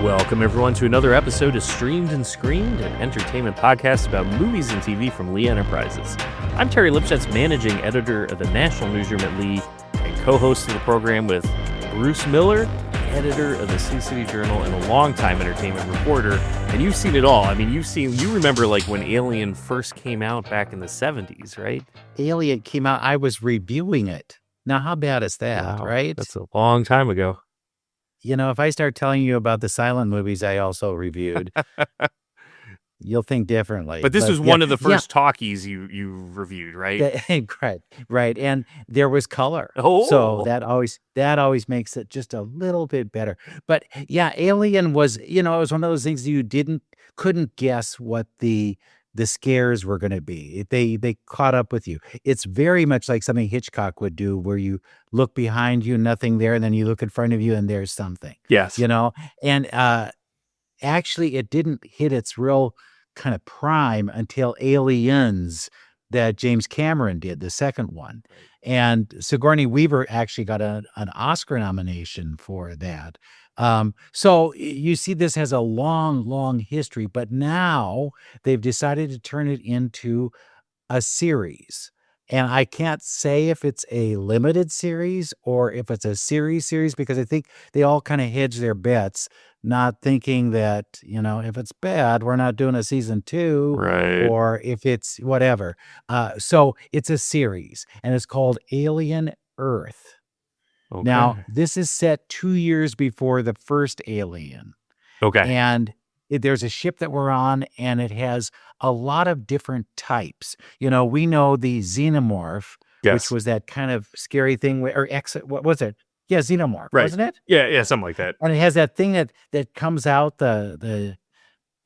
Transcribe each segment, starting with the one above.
Welcome, everyone, to another episode of Streamed and Screened, an entertainment podcast about movies and TV from Lee Enterprises. I'm Terry Lipschitz, managing editor of the National Newsroom at Lee and co-host of the program with Bruce Miller, editor of the Sioux City Journal and a longtime entertainment reporter. And you've seen it all. I mean, you remember like when Alien first came out back in the 70s, right? Alien came out, I was reviewing it. Now, how bad is that, Wow, right? that's a long time ago. You know, if I start telling you about the silent movies I also reviewed, you'll think differently. But this was one of the first talkies you reviewed, right? Right. And there was color. Oh. So that always makes it just a little bit better. But yeah, Alien was, it was one of those things you couldn't guess what the scares were going to be. They caught up with you. It's very much like something Hitchcock would do, where you look behind you, nothing there, and then you look in front of you and there's something. Yes. And actually it didn't hit its real kind of prime until Aliens that James Cameron did, the second one. And Sigourney Weaver actually got an Oscar nomination for that. So you see, this has a long, long history, but now they've decided to turn it into a series. And I can't say if it's a limited series or if it's a series, because I think they all kind of hedge their bets, not thinking that, if it's bad, we're not doing a season 2, right? Or if it's whatever. So it's a series, and it's called Alien Earth. Okay. Now, this is set 2 years before the first Alien. Okay. And there's a ship that we're on, and it has a lot of different types. We know the xenomorph, yes, which was that kind of scary thing, what was it? Yeah, xenomorph, right, wasn't it? Yeah, something like that. And it has that thing that comes out, the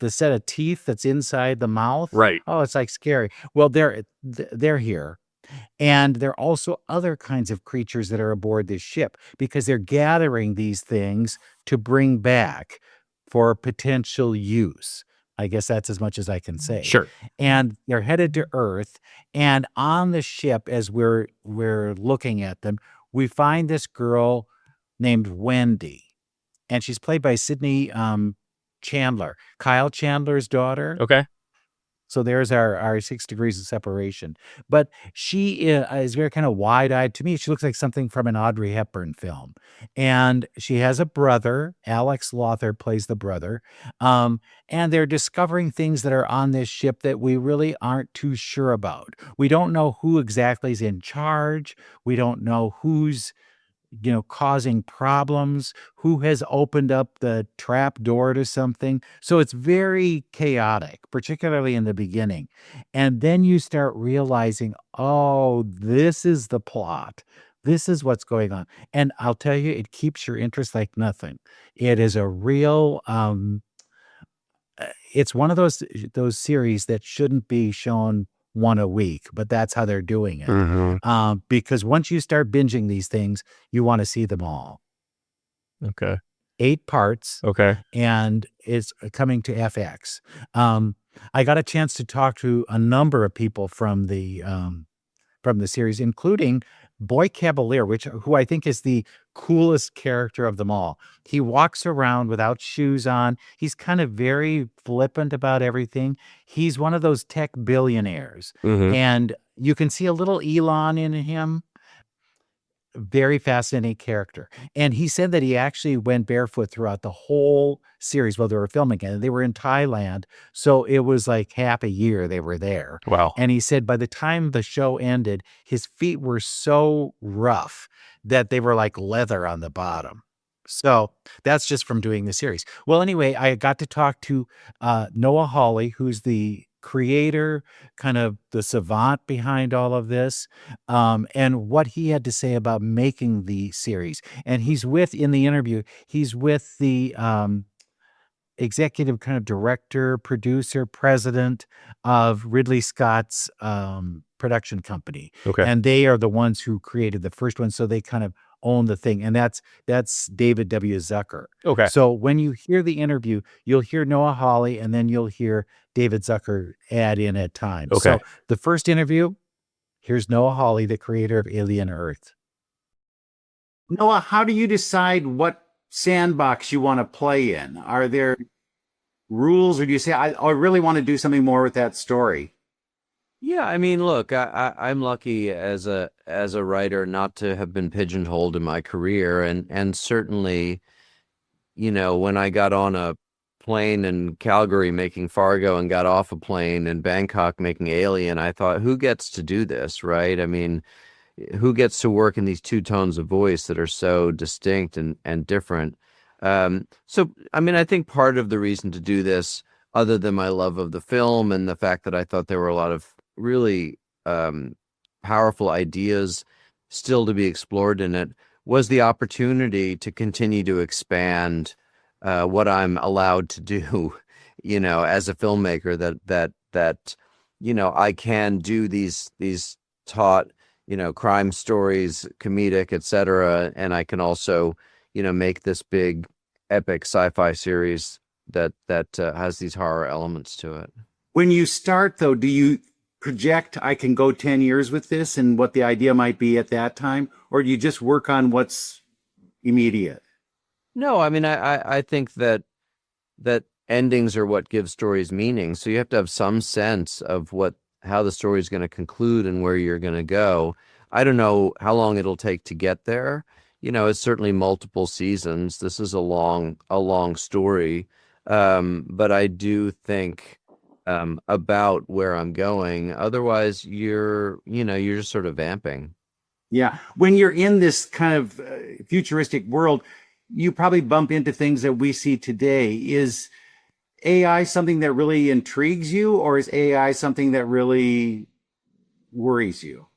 set of teeth that's inside the mouth. Right. Oh, it's like scary. Well, they're here. And there are also other kinds of creatures that are aboard this ship, because they're gathering these things to bring back for potential use. I guess that's as much as I can say. Sure. And they're headed to Earth. And on the ship, as we're looking at them, we find this girl named Wendy. And she's played by Sydney Chandler, Kyle Chandler's daughter. Okay. So there's our 6 degrees of separation. But she is very kind of wide-eyed. To me, she looks like something from an Audrey Hepburn film. And she has a brother. Alex Lawther plays the brother. And they're discovering things that are on this ship that we really aren't too sure about. We don't know who exactly is in charge. We don't know who's causing problems, who has opened up the trap door to something. So it's very chaotic, particularly in the beginning. And then you start realizing, oh, this is the plot. This is what's going on. And I'll tell you, it keeps your interest like nothing. It is a real, it's one of those series that shouldn't be shown one a week, but that's how they're doing it. Mm-hmm. Because once you start binging these things, you want to see them all. Okay. 8 parts. Okay. And it's coming to FX. I got a chance to talk to a number of people from the series, including Boy Cavalier, who I think is the coolest character of them all. He walks around without shoes on. He's kind of very flippant about everything. He's one of those tech billionaires. Mm-hmm. And you can see a little Elon in him. Very fascinating character. And he said that he actually went barefoot throughout the whole series while they were filming it. They were in Thailand, so it was like half a year they were there. Wow. And he said by the time the show ended, his feet were so rough that they were like leather on the bottom. So that's just from doing the series. Well, anyway, I got to talk to Noah Hawley, who's the creator, kind of the savant behind all of this, and what he had to say about making the series. And in the interview, he's with the executive kind of director, producer, president of Ridley Scott's production company. Okay. And they are the ones who created the first one, so they kind of own the thing. And that's David W. Zucker. Okay. So when you hear the interview, you'll hear Noah Hawley, and then you'll hear David Zucker add in at times. Okay. So the first interview, here's Noah Hawley, the creator of Alien Earth. Noah, how do you decide what sandbox you want to play in? Are there rules, or do you say, I really want to do something more with that story? Yeah, I mean, look, I'm lucky as a writer not to have been pigeonholed in my career, and certainly, when I got on a plane in Calgary making Fargo and got off a plane in Bangkok making Alien, I thought, who gets to do this, right? I mean, who gets to work in these two tones of voice that are so distinct and different? So, I mean, I think part of the reason to do this, other than my love of the film and the fact that I thought there were a lot of really powerful ideas still to be explored in it, was the opportunity to continue to expand what I'm allowed to do, as a filmmaker. That I can do these taut, crime stories, comedic, etc., and I can also, make this big, epic sci-fi series that has these horror elements to it. When you start, though, do you project I can go 10 years with this and what the idea might be at that time, or do you just work on what's immediate? No, I mean, I think that endings are what give stories meaning. So you have to have some sense of how the story is going to conclude and where you're going to go. I don't know how long it'll take to get there. It's certainly multiple seasons. This is a long story. But I do think about where I'm going. Otherwise, you're just sort of vamping. Yeah. When you're in this kind of futuristic world, you probably bump into things that we see today. Is AI something that really intrigues you, or is AI something that really worries you?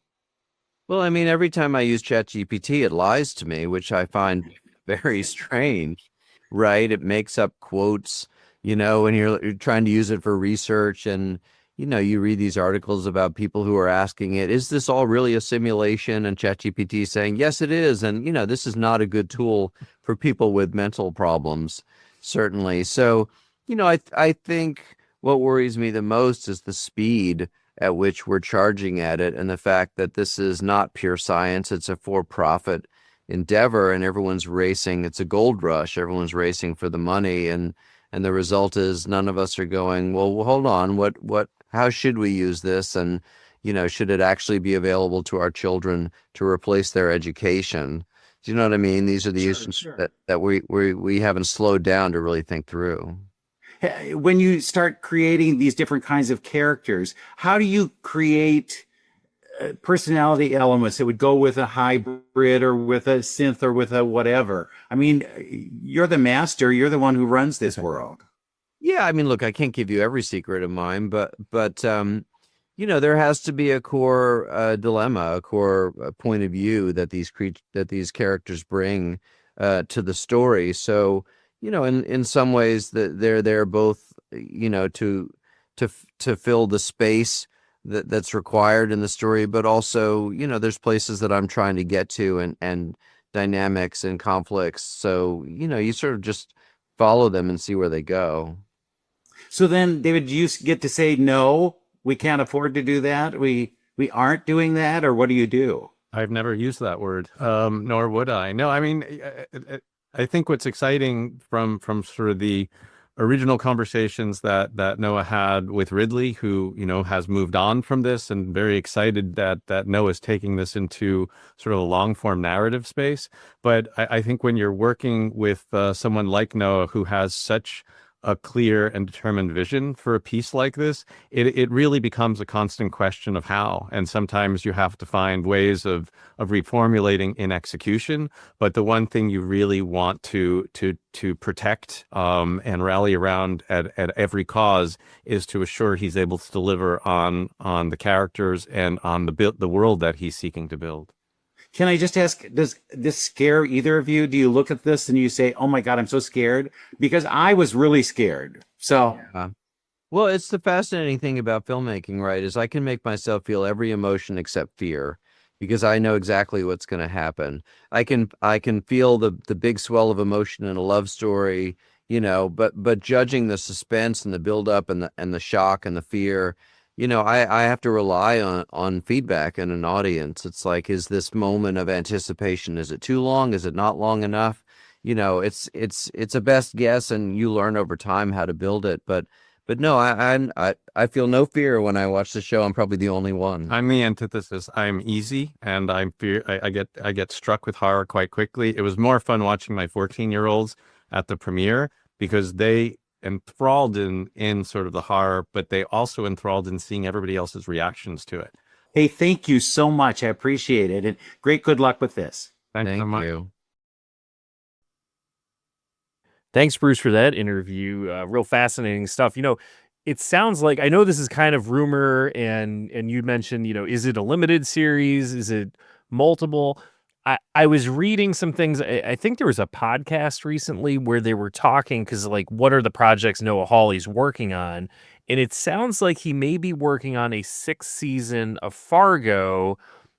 Well, I mean, every time I use ChatGPT, it lies to me, which I find very strange, right? It makes up quotes, when you're trying to use it for research, and, you read these articles about people who are asking it, is this all really a simulation? And ChatGPT is saying, yes, it is. And, this is not a good tool for people with mental problems, certainly. So, I think what worries me the most is the speed at which we're charging at it, and the fact that this is not pure science. It's a for-profit endeavor, and everyone's racing. It's a gold rush. Everyone's racing for the money, and the result is none of us are going, well, hold on, how should we use this? And, should it actually be available to our children to replace their education? Do you know what I mean? These are the issues that we haven't slowed down to really think through. When you start creating these different kinds of characters, how do you create personality elements that would go with a hybrid or with a synth or with a whatever? I mean, you're the master. You're the one who runs this world. Yeah, I mean, look, I can't give you every secret of mine, but there has to be a core dilemma, a core point of view that these characters bring to the story. So, in some ways that they're there both, to fill the space that's required in the story, but also, there's places that I'm trying to get to, and dynamics and conflicts. So, you sort of just follow them and see where they go. So then, David, do you get to say, no, we can't afford to do that? We aren't doing that? Or what do you do? I've never used that word, nor would I. No, I mean, I think what's exciting from sort of the original conversations that Noah had with Ridley, who, has moved on from this, and very excited that Noah's taking this into sort of a long form narrative space. But I think when you're working with someone like Noah, who has such a clear and determined vision for a piece like this, it really becomes a constant question of how. And sometimes you have to find ways of reformulating in execution. But the one thing you really want to protect and rally around at every cause is to assure he's able to deliver on the characters and on the world that he's seeking to build. Can I just ask, does this scare either of you? Do you look at this and you say, oh my God, I'm so scared? Because I was really scared. So, well, it's the fascinating thing about filmmaking, right? Is I can make myself feel every emotion except fear, because I know exactly what's going to happen. I can feel the big swell of emotion in a love story, but judging the suspense and the buildup and the shock and the fear, I have to rely on feedback and an audience. It's like, is this moment of anticipation, is it too long? Is it not long enough? it's a best guess, and you learn over time how to build it. But no, I feel no fear when I watch the show. I'm probably the only one. I'm the antithesis. I'm easy, and I get struck with horror quite quickly. It was more fun watching my 14-year-olds at the premiere because they enthralled in sort of the horror, but they also enthralled in seeing everybody else's reactions to it. Hey, thank you so much. I appreciate it. And great good luck with this. Thanks so Thank much. you. Thanks, Bruce, for that interview. Real fascinating stuff. It sounds like, I know this is kind of rumor, and you mentioned, is it a limited series? Is it multiple? I was reading some things. I think there was a podcast recently where they were talking, because like, what are the projects Noah Hawley's working on? And it sounds like he may be working on a 6th season of Fargo,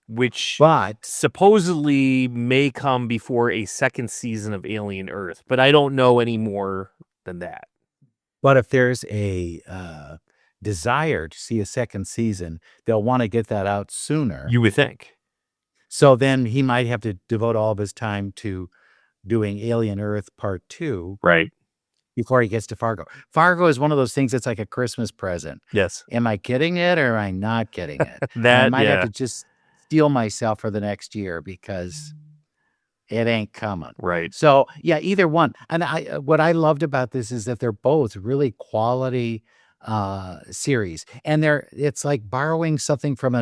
which But supposedly may come before a 2nd season of Alien Earth. But I don't know any more than that. But if there's a desire to see a 2nd season, they'll want to get that out sooner. You would think. So then he might have to devote all of his time to doing Alien Earth Part 2 Right. before he gets to Fargo. Fargo is one of those things that's like a Christmas present. Yes. Am I getting it or am I not getting it? And I That, might yeah. have to just steel myself for the next year because it ain't coming. Right. So yeah, either one. And what I loved about this is that they're both really quality series, and it's like borrowing something from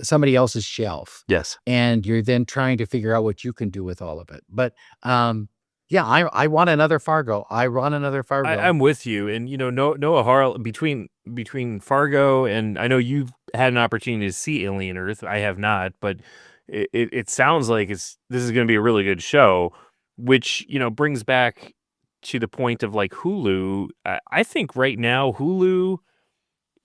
somebody else's shelf, Yes. and you're then trying to figure out what you can do with all of it. But yeah, I want another Fargo. I want another Fargo. I'm with you. And, Noah Hawley, between Fargo, and I know you've had an opportunity to see Alien Earth. I have not, but it sounds like this is going to be a really good show, which, brings back to the point of like Hulu. I think right now Hulu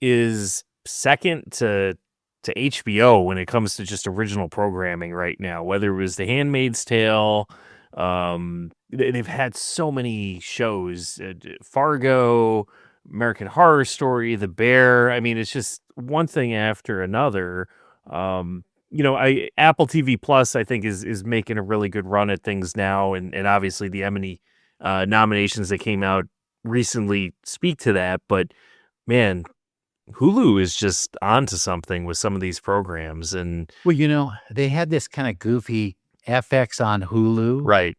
is second to HBO when it comes to just original programming right now, whether it was The Handmaid's Tale. They've had so many shows, Fargo, American Horror Story, The Bear. I mean, it's just one thing after another. Apple TV Plus, I think, is making a really good run at things now, and obviously the Emmy nominations that came out recently speak to that. But man, Hulu is just onto something with some of these programs. And well, they had this kind of goofy FX on Hulu right.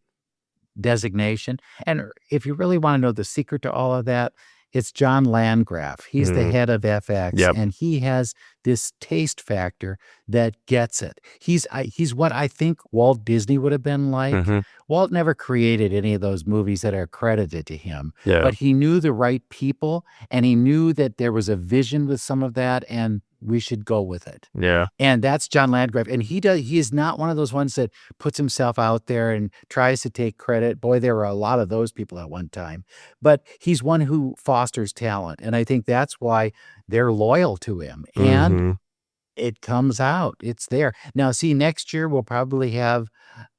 designation. And if you really want to know the secret to all of that, it's John Landgraf. He's the head of FX, Yep. and he has this taste factor that gets it. He's what I think Walt Disney would have been like. Mhm. Walt never created any of those movies that are credited to him, Yeah. but he knew the right people, and he knew that there was a vision with some of that, and we should go with it. Yeah. And that's John Landgraf. And he is not one of those ones that puts himself out there and tries to take credit. Boy, there were a lot of those people at one time. But he's one who fosters talent. And I think that's why they're loyal to him. And Mhm. it comes out. It's there. Now, see, next year we'll probably have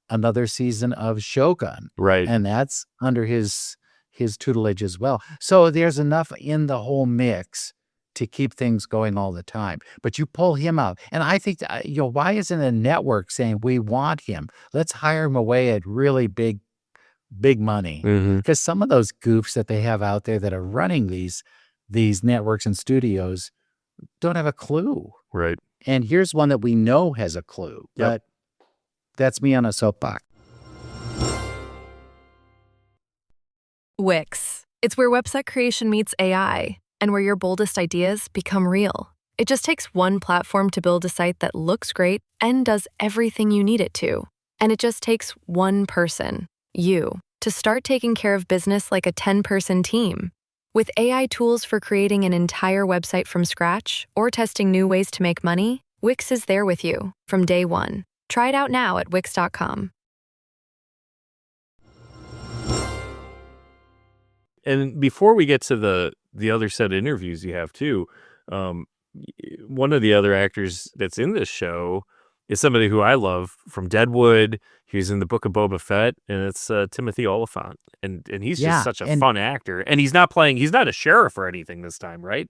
another season of Shogun. Right. And that's under his tutelage as well. So there's enough in the whole mix to keep things going all the time. But you pull him out. And I think, why isn't a network saying, we want him? Let's hire him away at really big money. Mhm. Because some of those goofs that they have out there that are running these networks and studios don't have a clue. Right. And here's one that we know has a clue. Yep. But that's me on a soapbox. Wix. It's where website creation meets AI, and where your boldest ideas become real. It just takes one platform to build a site that looks great and does everything you need it to. And it just takes one person, you, to start taking care of business like a 10-person team. With AI tools for creating an entire website from scratch or testing new ways to make money, Wix is there with you from day one. Try it out now at Wix.com. And before we get to the other set of interviews you have too, one of the other actors that's in this show is somebody who I love from Deadwood. He's in the Book of Boba Fett, and it's Timothy Olyphant, and he's just such a fun actor. And he's not a sheriff or anything this time, right?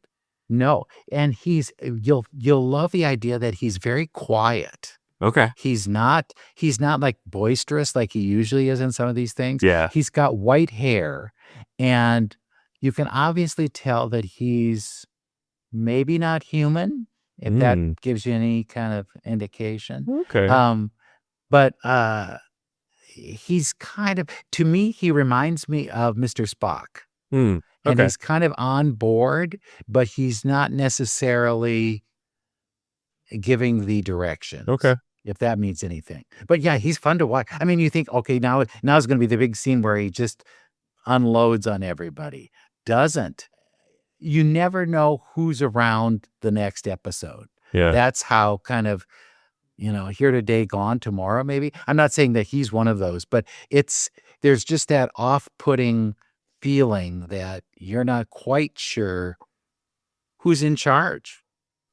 No, and you'll love the idea that he's very quiet. Okay. He's not like boisterous like he usually is in some of these things. Yeah. He's got white hair, and you can obviously tell that he's maybe not human, if that gives you any kind of indication. Okay. But he's kind of, to me, he reminds me of Mr. Spock. And Okay. he's kind of on board, but he's not necessarily giving the directions. Okay. If that means anything. But yeah, he's fun to watch. I mean, you think, okay, now is going to be the big scene where he just unloads on everybody. Doesn't. You never know who's around the next episode. Yeah. That's how kind of, here today, gone tomorrow, maybe. I'm not saying that he's one of those, but there's just that off-putting feeling that you're not quite sure who's in charge.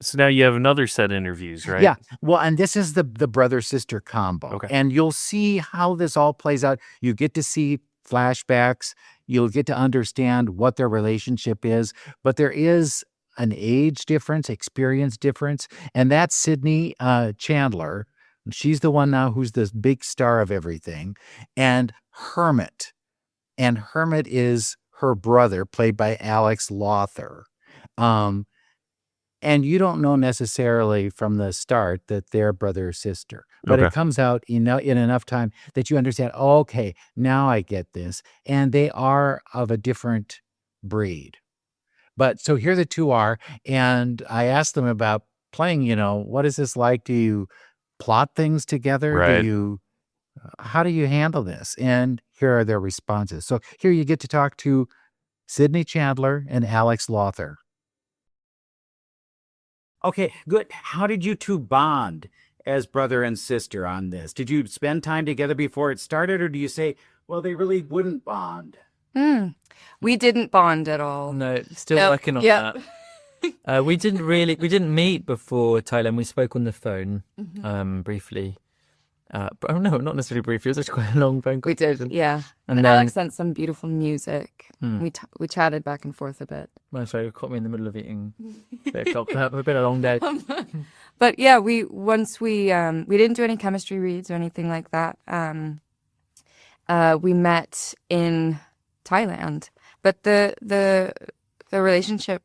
So now you have another set of interviews, right? Yeah. Well, and this is the brother-sister combo. Okay. And you'll see how this all plays out. You get to see flashbacks. You'll get to understand what their relationship is. But there is an age difference, experience difference. And that's Sydney Chandler. She's the one now who's the big star of everything. And Hermit. And Hermit is her brother, played by Alex Lawther. And you don't know necessarily from the start that they're brother or sister. But it comes out in enough time that you understand, okay, now I get this. And they are of a different breed. But so here the two are. And I asked them about playing, what is this like? Do you plot things together? Right. How do you handle this? And here are their responses. So here you get to talk to Sydney Chandler and Alex Lawther. Okay, good. How did you two bond as brother and sister on this? Did you spend time together before it started, or do you say, well, they really wouldn't bond? We didn't bond at all. No, still working on that. We didn't meet before Thailand. We spoke on the phone briefly. But no, not necessarily briefly. It was actually quite a long phone call. We did, yeah. And Alex sent some beautiful music. We chatted back and forth a bit. Well, sorry, it caught me in the middle of eating a bit of chocolate. It's been a long day. But yeah, we didn't do any chemistry reads or anything like that. We met in Thailand, but the relationship,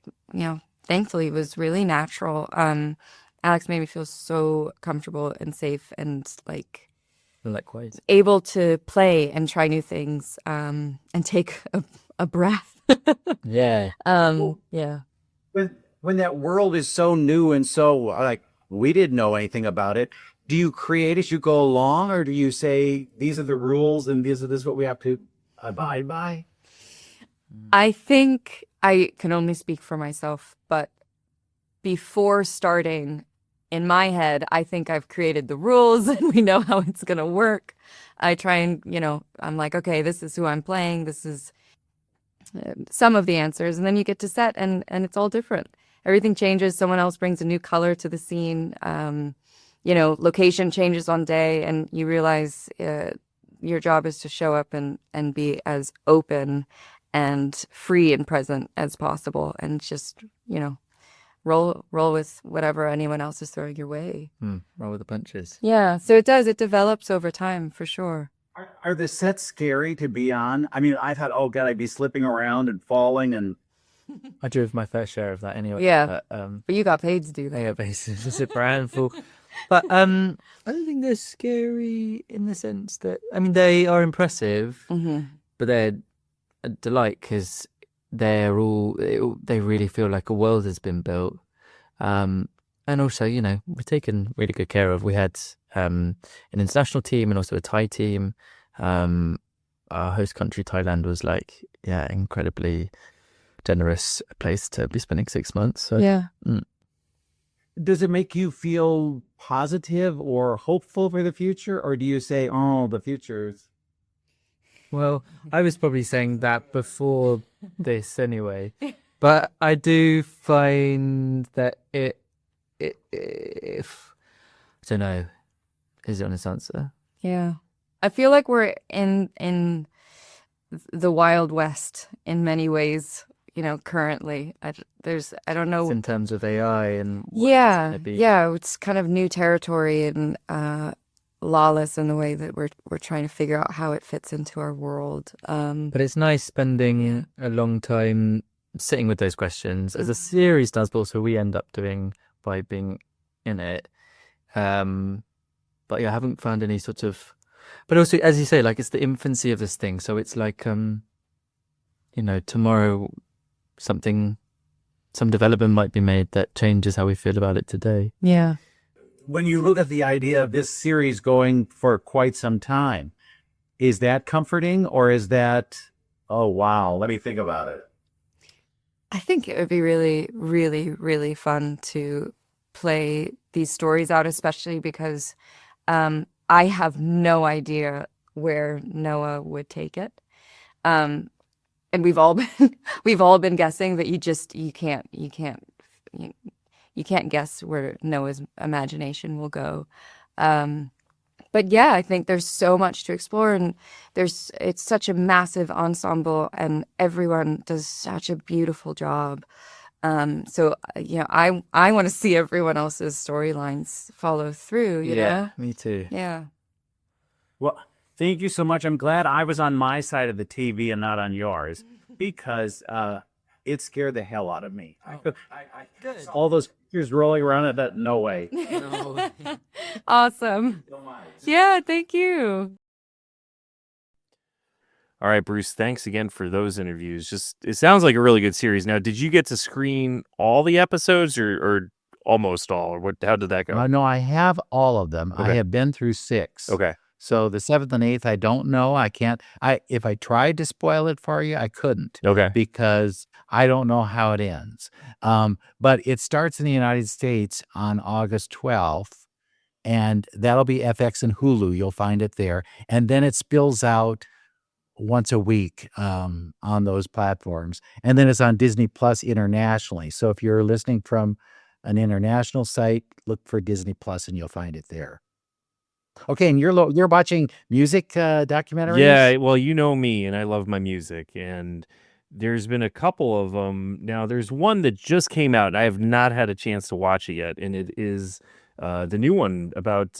thankfully was really natural. Alex made me feel so comfortable and safe and Likewise. able to play and try new things and take a breath. Yeah. Yeah. When that world is so new and so we didn't know anything about it, do you create as you go along, or do you say these are the rules and this is what we have to abide by? I think I can only speak for myself, but before starting, in my head, I think I've created the rules and we know how it's going to work. I try and, I'm like, okay, this is who I'm playing. This is some of the answers. And then you get to set and it's all different. Everything changes. Someone else brings a new color to the scene. Location changes on day and you realize your job is to show up and be as open and free and present as possible. And just, roll with whatever anyone else is throwing your way. Roll with the punches. Yeah, so it does. It develops over time, for sure. Are the sets scary to be on? I mean, I thought, oh God, I'd be slipping around and falling and... I drove my fair share of that anyway. Yeah, but you got paid to do that. Yeah, basically, it's a handful. But I don't think they're scary in the sense that, they are impressive, but they're a delight because they really feel like a world has been built. And also, we're taken really good care of. We had an international team and also a Thai team. Our host country, Thailand, was incredibly generous place to be spending 6 months. So, yeah. Does it make you feel positive or hopeful for the future? Or do you say, oh, the future's... Well, I was probably saying that before this anyway, but I do find that I don't know, is the honest answer. Yeah. I feel like we're in the Wild West in many ways, currently. I don't know. in terms of AI and what Yeah, it'd be. yeah, it's kind of new territory and lawless in the way that we're trying to figure out how it fits into our world. But it's nice spending a long time sitting with those questions, as a series does, but also we end up doing by being in it. But yeah, I haven't found any sort of. But also, as you say, like it's the infancy of this thing, so it's like tomorrow some development might be made that changes how we feel about it today. Yeah. When you look at the idea of this series going for quite some time, is that comforting, or is that, oh, wow, let me think about it? I think it would be really, really, really fun to play these stories out, especially because I have no idea where Noah would take it. And we've all been guessing, but you can't guess where Noah's imagination will go. But yeah, I think there's so much to explore, and it's such a massive ensemble, and everyone does such a beautiful job. So I want to see everyone else's storylines follow through. You know? Me too. Yeah. Well, thank you so much. I'm glad I was on my side of the TV and not on yours, because it scared the hell out of me. Good. All those pictures rolling around, I thought, no way. No. Awesome. Yeah, thank you. All right, Bruce, thanks again for those interviews. It sounds like a really good series. Now, did you get to screen all the episodes or almost all? Or how did that go? No, I have all of them. I Okay. have been through 6. Okay. So the 7th and 8th, I don't know. I can't. If I tried to spoil it for you, I couldn't, Okay. because I don't know how it ends. But it starts in the United States on August 12th, and that'll be FX and Hulu. You'll find it there. And then it spills out once a week on those platforms. And then it's on Disney Plus internationally. So if you're listening from an international site, look for Disney Plus and you'll find it there. Okay, and you're watching music documentaries? Yeah, well, you know me, and I love my music, and there's been a couple of them. Now, there's one that just came out, and I have not had a chance to watch it yet, and it is the new one about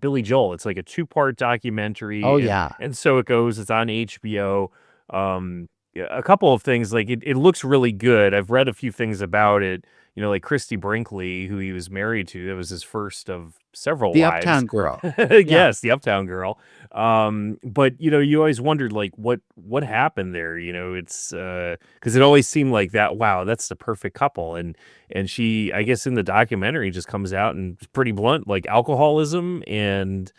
Billy Joel. It's like a 2-part documentary. Oh, and, yeah. And so it goes. It's on HBO. Yeah, a couple of things, like it looks really good. I've read a few things about it. Like Christy Brinkley, who he was married to. That was his first of several The wives. Uptown Girl. Yes, the Uptown Girl. But you always wondered like what happened there. It's because it always seemed like that. Wow, that's the perfect couple. And she, I guess, in the documentary just comes out and it's pretty blunt, like alcoholism and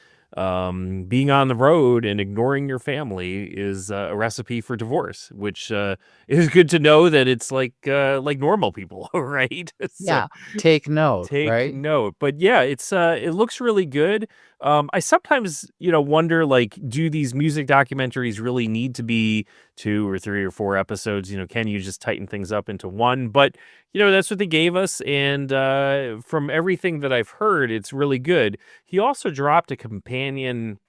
being on the road and ignoring your family is a recipe for divorce, which is good to know that it's like normal people, right? So, Yeah, take note, take right? note. But yeah, it looks really good. I sometimes wonder, like, do these music documentaries really need to be 2 or 3 or 4 episodes? Can you just tighten things up into one? But that's what they gave us, and from everything that I've heard, it's really good. He also dropped a companion,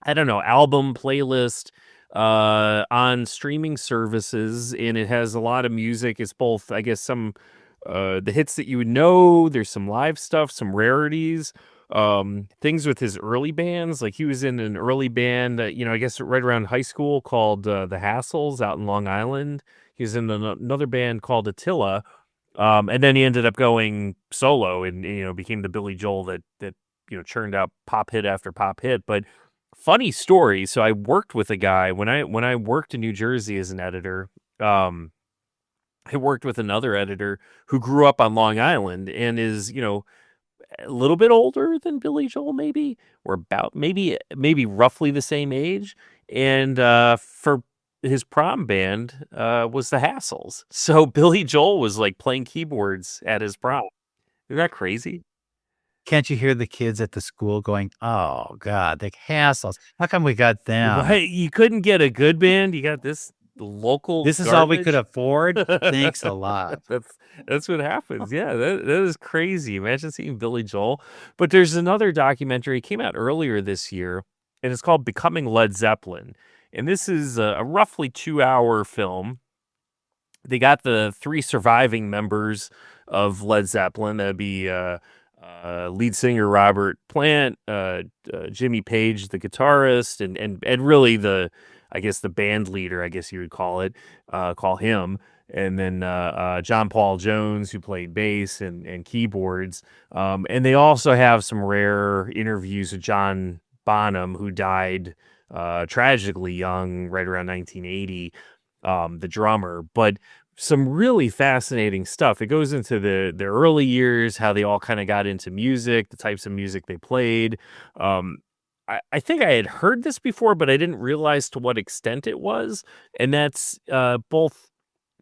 I don't know, album playlist on streaming services, and it has a lot of music. It's both, I guess, some the hits that you would know. There's some live stuff, some rarities, things with his early bands. Like he was in an early band, I guess right around high school called the Hassles out in Long Island. He was in another band called Attila, and then he ended up going solo and became the Billy Joel that churned out pop hit after pop hit. But funny story. So I worked with a guy when I worked in New Jersey as an editor. I worked with another editor who grew up on Long Island and is a little bit older than Billy Joel, maybe, or about maybe roughly the same age. And for his prom band was the Hassles. So Billy Joel was like playing keyboards at his prom. Isn't that crazy? Can't you hear the kids at the school going, "Oh God, the Hassles! How come we got them? Right? You couldn't get a good band. You got this local. This is all we could garbage? afford." Thanks a lot. That's what happens. Yeah, that is crazy. Imagine seeing Billy Joel. But there's another documentary. It came out earlier this year, and it's called Becoming Led Zeppelin. And this is a roughly 2-hour film. they got the 3 surviving members of Led Zeppelin. That'd be lead singer Robert Plant, Jimmy Page, the guitarist, and really I guess the band leader, I guess you would call him, and then John Paul Jones, who played bass and keyboards. And they also have some rare interviews with John Bonham, who died tragically young, right around 1980, the drummer. But some really fascinating stuff. It goes into their early years, how they all kind of got into music, the types of music they played. I think I had heard this before, but I didn't realize to what extent it was. And that's both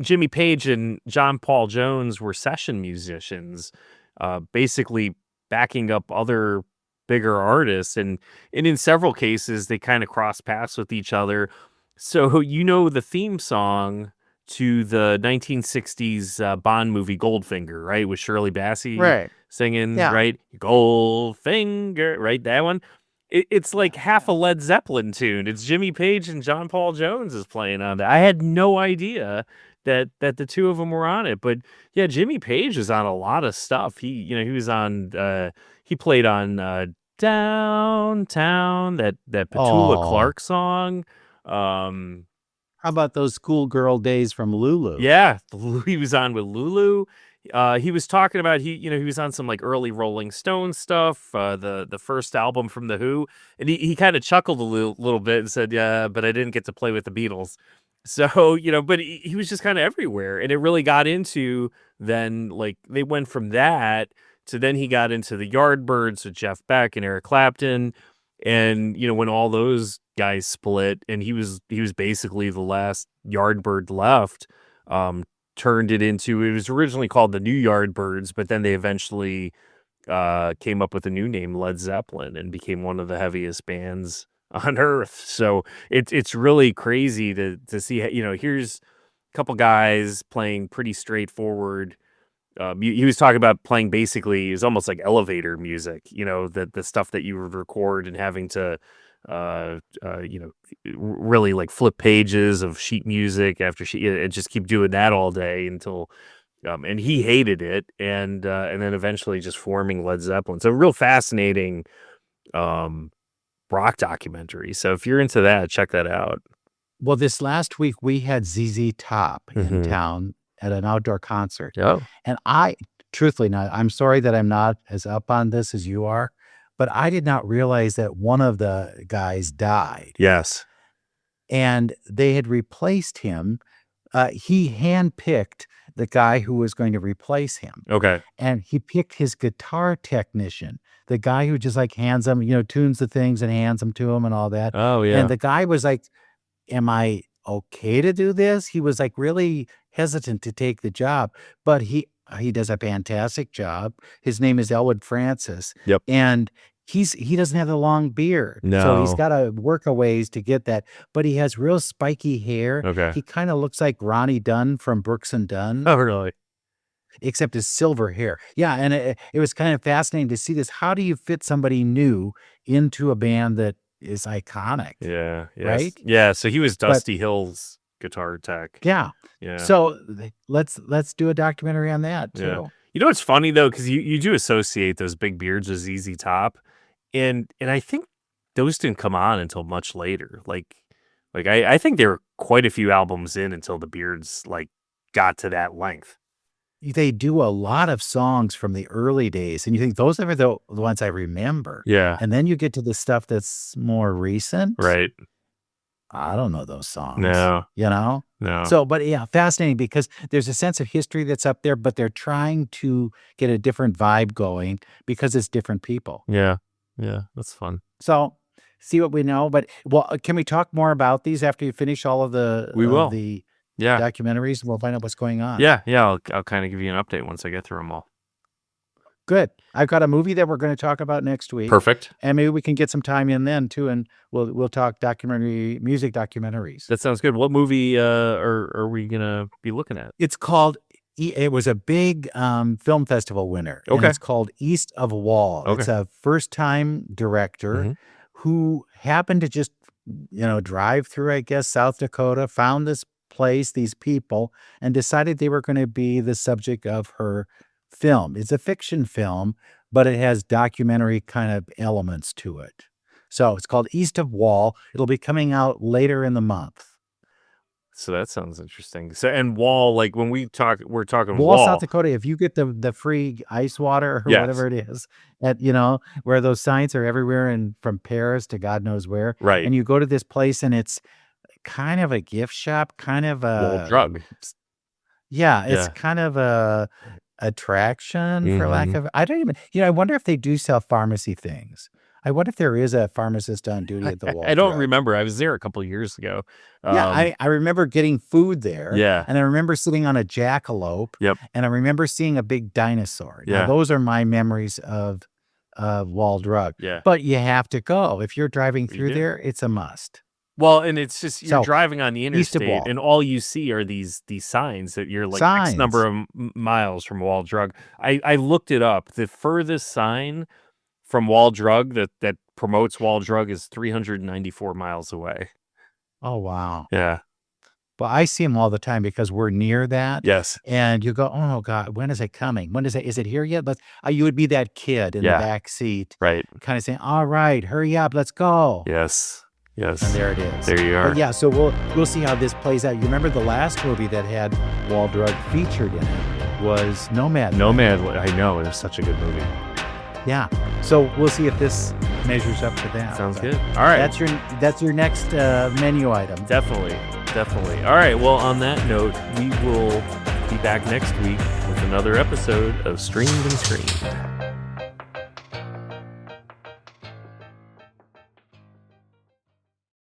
Jimmy Page and John Paul Jones were session musicians, basically backing up other bigger artists. And in several cases, they kind of cross paths with each other. So, the theme song to the 1960s Bond movie Goldfinger, right? With Shirley Bassey singing, Yeah. right? Goldfinger, right? That one. It's like half a Led Zeppelin tune. It's Jimmy Page and John Paul Jones is playing on that. I had no idea that the two of them were on it. But yeah, Jimmy Page is on a lot of stuff. He was on, he played on Downtown, that Petula Clark song. How about those schoolgirl days from Lulu? Yeah, he was on with Lulu. He was talking about he was on some like early Rolling Stone stuff, the first album from the Who, and he kind of chuckled a little bit and said, "Yeah, but I didn't get to play with the Beatles." So but he was just kind of everywhere, and it really got into then like they went from that to then he got into the Yardbirds with Jeff Beck and Eric Clapton, and when all those guys split, and he was basically the last Yardbird left. Turned it into, it was originally called the New Yardbirds, but then they eventually came up with a new name, Led Zeppelin, and became one of the heaviest bands on earth. So it's really crazy to see, here's a couple guys playing pretty straightforward. He was talking about playing basically, it was almost like elevator music, the stuff that you would record and having to really like flip pages of sheet music after sheet and just keep doing that all day until and he hated it, and then eventually just forming Led Zeppelin. So real fascinating rock documentary. So if you're into that, check that out. Well, this last week we had ZZ Top in town at an outdoor concert. Oh. And truthfully, now I'm sorry that I'm not as up on this as you are, but I did not realize that one of the guys died. Yes. And they had replaced him. He handpicked the guy who was going to replace him. Okay. And he picked his guitar technician, the guy who just like hands them, tunes the things and hands them to him and all that. Oh, yeah. And the guy was like, am I okay to do this? He was like really hesitant to take the job, but he does a fantastic job. His name is Elwood Francis. Yep. And he doesn't have the long beard. So he's No. got to work a ways to get that, but he has real spiky hair. Okay. He kind of looks like Ronnie Dunn from Brooks and Dunn, Oh, really? except his silver hair. Yeah. And it was kind of fascinating to see this. How do you fit somebody new into a band that is iconic? Yeah. Yes. Right? Yeah. So he was Dusty Hill's guitar tech. Yeah. Yeah. So let's do a documentary on that too. Yeah. You know what's funny though, because you do associate those big beards with ZZ Top, and I think those didn't come on until much later. Like I think there were quite a few albums in until the beards like got to that length. They do a lot of songs from the early days, and you think those are the ones I remember. Yeah. And then you get to the stuff that's more recent. Right. I don't know those songs. No. No. So, but yeah, fascinating because there's a sense of history that's up there, but they're trying to get a different vibe going because it's different people. Yeah. Yeah. That's fun. So see what we know. But can we talk more about these after you finish all of the We will. the Yeah. documentaries? We'll find out what's going on. Yeah. I'll kind of give you an update once I get through them all. Good. I've got a movie that we're going to talk about next week. Perfect. And maybe we can get some time in then too, and we'll talk music documentaries. That sounds good. What movie are we gonna be looking at? It's called. It was a big film festival winner. And Okay. it's called East of Wall. Okay. It's a first-time director Mhm. who happened to just drive through, I guess, South Dakota, found this place, these people, and decided they were going to be the subject of her film. It's a fiction film, but it has documentary kind of elements to it. So it's called East of Wall. It'll be coming out later in the month. So that sounds interesting. So, and Wall, like when we're talking Wall, South Dakota. If you get the free ice water or Yes. whatever it is, at where those signs are everywhere, and from Paris to God knows where, Right. and you go to this place, and it's kind of a gift shop, kind of Wall a drug. Yeah, it's Yeah. kind of a attraction, for lack Mhm. of. I don't even. I wonder if they do sell pharmacy things. I wonder if there is a pharmacist on duty at the Wall. I don't Drug. remember. I was there a couple of years ago. Yeah, I remember getting food there. Yeah. And I remember sitting on a jackalope. Yep. And I remember seeing a big dinosaur. Yeah. Now, those are my memories of Wall Drug. Yeah. But you have to go. If you're driving You through do. there, it's a must. Well, and it's just you're So, driving on the East of interstate, Wall. and all you see are these signs that you're like X Signs. number of miles from Wall Drug. I looked it up. The furthest sign from Wall Drug that promotes Wall Drug is 394 miles away. Oh, wow. Yeah. Well, I see them all the time because we're near that. Yes. And you go, oh, God, when is it coming? When is it here yet? You would be that kid in Yeah. the back seat, Right. kind of saying, all right, hurry up, let's go. Yes. Yes. And there it is. There you are. But yeah, so we'll see how this plays out. You remember the last movie that had Wall Drug featured in it was Nomad. Nomad. I know. It was such a good movie. Yeah. So we'll see if this measures up to that. Sounds But good. All right. That's your next menu item. Definitely. All right. Well, on that note, we will be back next week with another episode of Streamed and Screened.